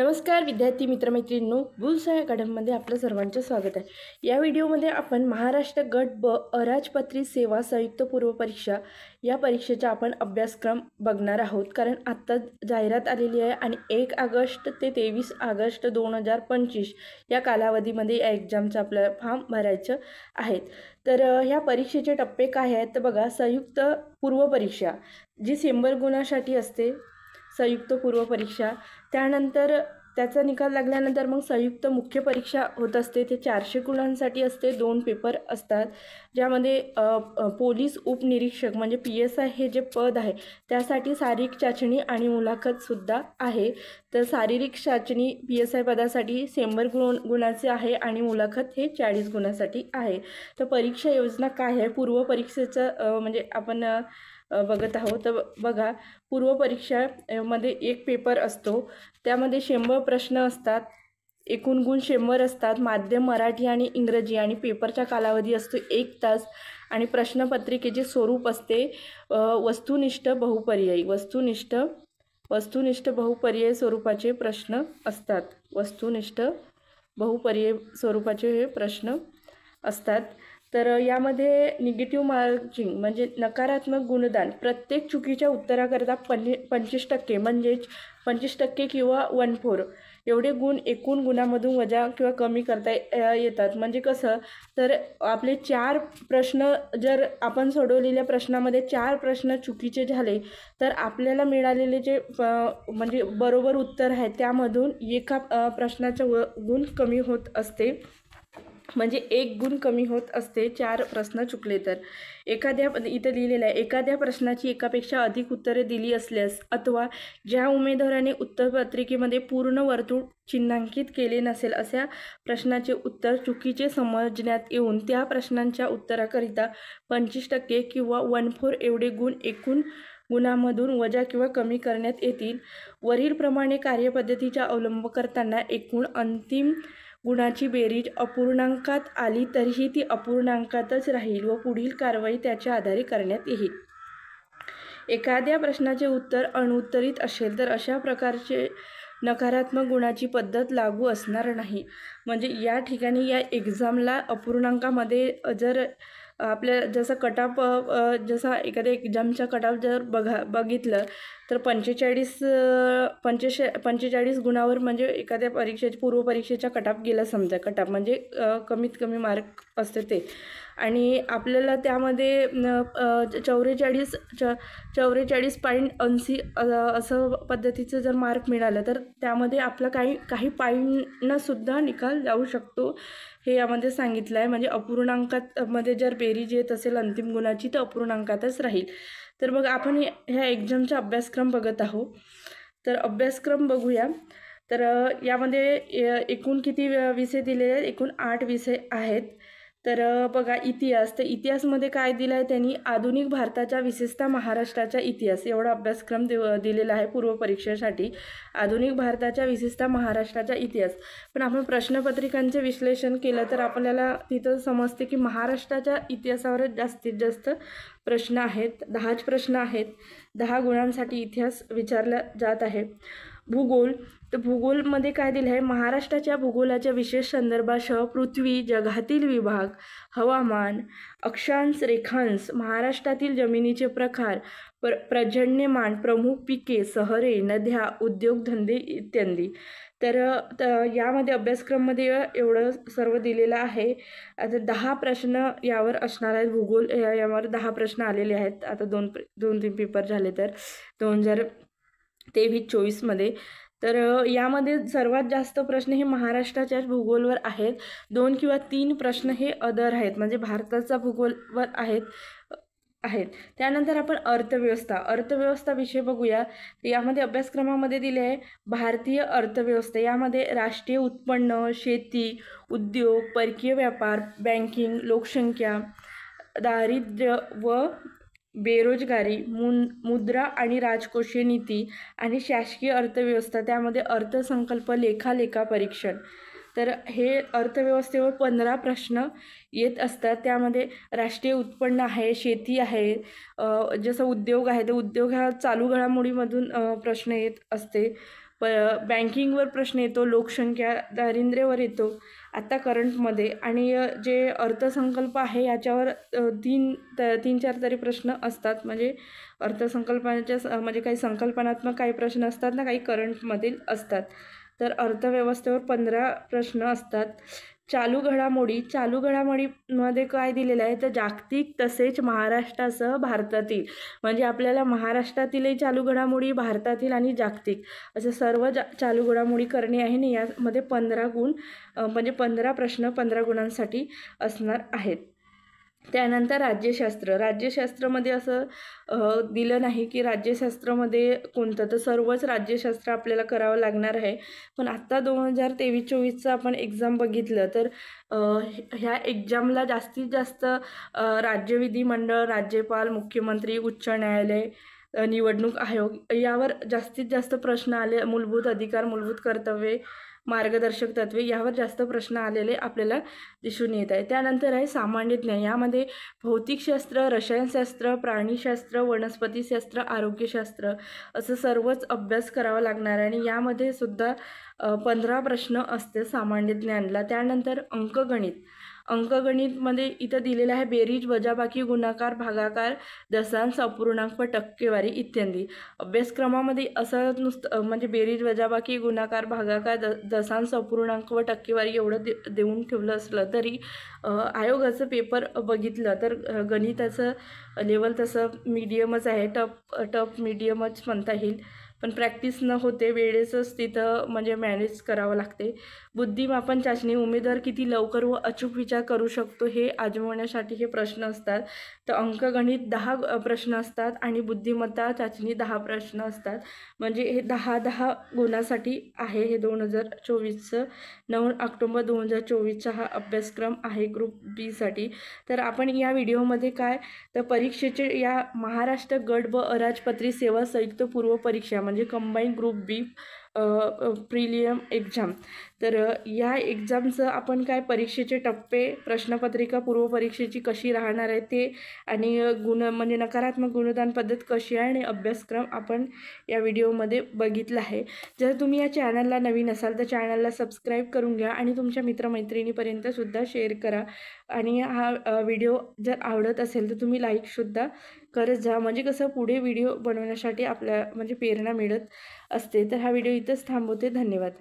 नमस्कार विद्यार्थी मित्रमैत्रिणींनो, बुलसाय अकॅडमीमध्ये आपलं सर्वांचं स्वागत आहे। या व्हिडिओमध्ये आपण महाराष्ट्र गट ब अराजपत्रित सेवा संयुक्त पूर्व परीक्षा या परीक्षेचा आपण अभ्यासक्रम बघणार आहोत। कारण आत्ता जाहिरात आलेली आहे आणि 1 ऑगस्ट ते 23 ऑगस्ट 2025 या कालावधीमध्ये या एक्झामचं आपल्याला फॉर्म भरायचं आहेत। तर ह्या परीक्षेचे टप्पे काय आहेत तर बघा, संयुक्त पूर्व परीक्षा जी 100 गुणांसाठी असते, संयुक्त पूर्व परीक्षा। त्यानंतर त्याचा निकाल लागल्यानंतर मग संयुक्त मुख्य परीक्षा होत असते, ते 400 गुणांसाठी असते। 2 पेपर असतात ज्यामध्ये पोलीस उपनिरीक्षक म्हणजे PSI हे जे पद आहे त्यासाठी शारीरिक चाचणी आणि मुलाखतसुद्धा आहे। तर शारीरिक चाचणी PSI पदासाठी 100 गुणांचे आहे आणि मुलाखत हे 40 गुणांसाठी आहे। तर परीक्षा योजना काय आहे, पूर्व परीक्षेचं म्हणजे आपण बघत आहोत। तर बघा, पूर्व परीक्षा मध्ये एक पेपर असतो, त्यामध्ये 100 प्रश्न असतात, एकूण गुण 100 असतात, माध्यम मराठी आणि इंग्रजी, आणि पेपरचा कालावधी असतो 1 तास, आणि प्रश्नपत्रिकेचे स्वरूप असते वस्तुनिष्ठ बहुपर्यायी वस्तुनिष्ठ बहुपर्यायी स्वरूपाचे प्रश्न असतात। वस्तुनिष्ठ बहुपर्यायी स्वरूपाचे हे प्रश्न असतात। तर यामध्ये निगेटिव्ह मार्किंग म्हणजे नकारात्मक गुणदान प्रत्येक चुकीच्या उत्तराकरता 25% म्हणजेच 25% किंवा 1/4 एवढे गुण एकूण गुणामधून वजा किंवा कमी करता येतात। म्हणजे कसं, तर आपले 4 प्रश्न जर आपण सोडवलेल्या प्रश्नामध्ये 4 प्रश्न चुकीचे झाले तर आपल्याला मिळालेले जे म्हणजे बरोबर उत्तर आहे त्यामधून एका प्रश्नाचं गुण कमी होत असते, म्हणजे 1 गुण कमी होत असते 4 प्रश्न चुकले तर। एखाद्या इथं लिहिलेलं आहे, एखाद्या प्रश्नाची एकापेक्षा अधिक उत्तरे दिली असल्यास अथवा ज्या उमेदवाराने उत्तरपत्रिकेमध्ये पूर्ण वर्तुळ चिन्हांकित केले नसेल अशा प्रश्नाचे उत्तर चुकीचे समजण्यात येऊन त्या प्रश्नांच्या उत्तराकरिता 25% किंवा 1/4 एवढे गुण एकूण गुणांमधून वजा किंवा कमी करण्यात येतील। वरीलप्रमाणे कार्यपद्धतीचा अवलंब करताना एकूण अंतिम गुणाची बेरीज अपूर्णांकात आली तरीही ती अपूर्णांकातच राहील व पुढील कारवाई त्याच्या आधारे करण्यात येईल। एखाद्या प्रश्नाचे उत्तर अनुत्तरित असेल तर अशा प्रकारचे नकारात्मक गुणाची पद्धत लागू असणार नाही। म्हणजे या ठिकाणी या एक्झामला अपूर्णांकामध्ये जर आपल्या जसं कटऑफ जसा एखाद्या एक्झामचा कटऑफ जर बघितलं तर 45 गुणावर म्हणजे एखाद्या परीक्षेच्या पूर्व परीक्षेचा कटऑफ गेला समजा, कटऑफ म्हणजे कमीत कमी मार्क असते ते, आणि आपल्याला त्यामध्ये 44.80 असं पद्धतीचं जर मार्क मिळालं तर त्यामध्ये आपला काही पॉईंटनंसुद्धा निकाल जाऊ शकतो, हे यामध्ये सांगितलं आहे। म्हणजे अपूर्णांकामध्ये जर बेरीज येत असेल अंतिम गुणाची तर अपूर्णांकातच राहील। तर मग आपण ह्या एक्झामचा अभ्यासक्रम बघत आहोत। तर अभ्यासक्रम बघूया। तर यामध्ये एकूण किती विषय दिलेले आहेत, एकूण 8 विषय आहेत। तर बघा, इतिहास, तर इतिहासमध्ये काय दिलं आहे त्यांनी, आधुनिक भारताचा विशेषतः महाराष्ट्राचा इतिहास एवढा अभ्यासक्रम दिलेला आहे पूर्व परीक्षेसाठी। आधुनिक भारताच्या विशेषतः महाराष्ट्राचा इतिहास, पण आपण प्रश्नपत्रिकांचे विश्लेषण केलं तर आपल्याला तिथं समजते की महाराष्ट्राच्या इतिहासावरच जास्तीत जास्त प्रश्न आहेत। 10च प्रश्न आहेत, 10 गुणांसाठी इतिहास विचारला जात आहे। भूगोल, तर भूगोलमध्ये काय दिलं आहे, महाराष्ट्राच्या भूगोलाच्या विशेष संदर्भासह पृथ्वी, जगातील विभाग, हवामान, अक्षांश, रेखांश, महाराष्ट्रातील जमिनीचे प्रकार, पर्जन्यमान, प्रमुख पिके, शहरे, नद्या, उद्योगधंदे इत्यादी। तर यामध्ये अभ्यासक्रममध्ये एवढं सर्व दिलेलं आहे। आता 10 प्रश्न यावर असणार आहेत। भूगोल यावर 10 प्रश्न आलेले आहेत। आता 2-3 पेपर झाले तर 2023-24 मध्ये। तर यामध्ये सर्वात जास्त प्रश्न हे महाराष्ट्राच्याच भूगोलवर आहेत। 2 किंवा 3 प्रश्न हे अदर आहेत, म्हणजे भारताचा भूगोलवर आहेत। त्यानंतर आपण अर्थव्यवस्था विषय बघूया। यामध्ये अभ्यासक्रमामध्ये दिले आहे भारतीय अर्थव्यवस्था, यामध्ये राष्ट्रीय उत्पन्न, शेती, उद्योग, परकीय व्यापार, बँकिंग, लोकसंख्या, दारिद्र्य व बेरोजगारी, मुद्रा आणि राजकोषीय नीती, आणि शासकीय अर्थव्यवस्था, त्यामध्ये अर्थसंकल्प, लेखा परीक्षण। तर हे अर्थव्यवस्थेवर 15 प्रश्न येत असतात। त्यामध्ये राष्ट्रीय उत्पन्न आहे, शेती आहे, जसं उद्योग आहे तर उद्योग ह्या चालू घडामोडीमधून प्रश्न येत असते। बँकिंगवर प्रश्न येतो, लोकसंख्या, दारिद्र्यावर येतो आता करंटमध्ये, आणि जे अर्थसंकल्प आहे याच्यावर तीन चार तरी प्रश्न असतात. म्हणजे अर्थसंकल्पाच्या म्हणजे काही संकल्पनात्मक काही प्रश्न असतात ना, काही करंटमधील असतात. तर अर्थव्यवस्थेवर 15 प्रश्न असतात. चालू घडामोडीमध्ये काय दिलेलं आहे, तर जागतिक तसेच महाराष्ट्रासह भारतातील, म्हणजे आपल्याला महाराष्ट्रातीलही चालू घडामोडी, भारतातील आणि जागतिक असं सर्व चालू घडामोडी करणे आहे. आणि यामध्ये 15 गुण म्हणजे 15 प्रश्न 15 गुणांसाठी असणार आहेत. त्यानंतर राज्यशास्त्रामध्ये असं दिलं नाही की राज्यशास्त्रामध्ये कोणतं, तर सर्वच राज्यशास्त्र आपल्याला करावं लागणार आहे. पण आत्ता 2023-24चं आपण एक्झाम बघितलं तर ह्या एक्झामला जास्तीत जास्त राज्य विधिमंडळ, राज्यपाल, मुख्यमंत्री, उच्च न्यायालय, निवडणूक आयोग यावर जास्तीत जास्त प्रश्न आले. मूलभूत अधिकार, मूलभूत कर्तव्ये, मार्गदर्शक तत्वे यावर जास्त प्रश्न आलेले आपल्याला दिसून येत आहे. त्यानंतर आहे सामान्य ज्ञान. यामध्ये भौतिकशास्त्र, रसायनशास्त्र, प्राणीशास्त्र, वनस्पतीशास्त्र, आरोग्यशास्त्र असं सर्वच अभ्यास करावा लागणार आहे. आणि यामध्ये सुद्धा 15 प्रश्न असते सामान्य ज्ञानला. त्यानंतर अंकगणितमध्ये इथं दिलेलं आहे बेरीज, वजाबाकी, गुणाकार, भागाकार, दशांश, अपूर्णांक व टक्केवारी इत्यादी. अभ्यासक्रमामध्ये असं नुसतं म्हणजे बेरीज, वजाबाकी, गुणाकार, भागाकार, दशांश, अपूर्णांक व टक्केवारी एवढं देऊन ठेवलं असलं तरी आयोगाचं पेपर बघितलं तर गणिताचं लेवल तसं मीडियमच आहे, टफ मीडियमच म्हणता येईल. पण प्रॅक्टिस न होते वेळेसच तिथं म्हणजे मॅनेज करावं लागते. बुद्धिमापन चाचणी, उमेदवार किती लवकर व अचूक विचार करू शकतो हे आजमावण्यासाठी हे प्रश्न असतात. तर अंकगणित 10 प्रश्न असतात आणि बुद्धिमत्ता चाचणी 10 प्रश्न असतात. म्हणजे हे 10-10 गुणासाठी आहे. हे 2024चं 9 ऑक्टोबर 2024चा हा अभ्यासक्रम आहे ग्रुप बीसाठी. तर आपण या व्हिडिओमध्ये काय, तर परीक्षेचे या महाराष्ट्र गट व अराजपत्रित सेवा संयुक्त पूर्व परीक्षा म्हणजे कंबाईन ग्रुप बी प्रिलियम एक्झाम, तर या एक्झामचं आपण काय परीक्षेचे टप्पे, प्रश्नपत्रिका पूर्वपरीक्षेची कशी राहणार आहे ते, आणि म्हणजे नकारात्मक गुणदान पद्धत कशी आहे, आणि अभ्यासक्रम आपण या व्हिडिओमध्ये बघितला आहे. जर तुम्ही या चॅनलला नवीन असाल तर चॅनलला सबस्क्राईब करून घ्या आणि तुमच्या मित्रमैत्रिणीपर्यंतसुद्धा शेअर करा. आणि हा व्हिडिओ जर आवडत असेल तर तुम्ही लाईकसुद्धा करत जा. म्हणजे कसं पुढे व्हिडिओ बनवण्यासाठी आपल्या म्हणजे प्रेरणा मिळत असते. तर हा व्हिडिओ इथंच थांबवते. धन्यवाद.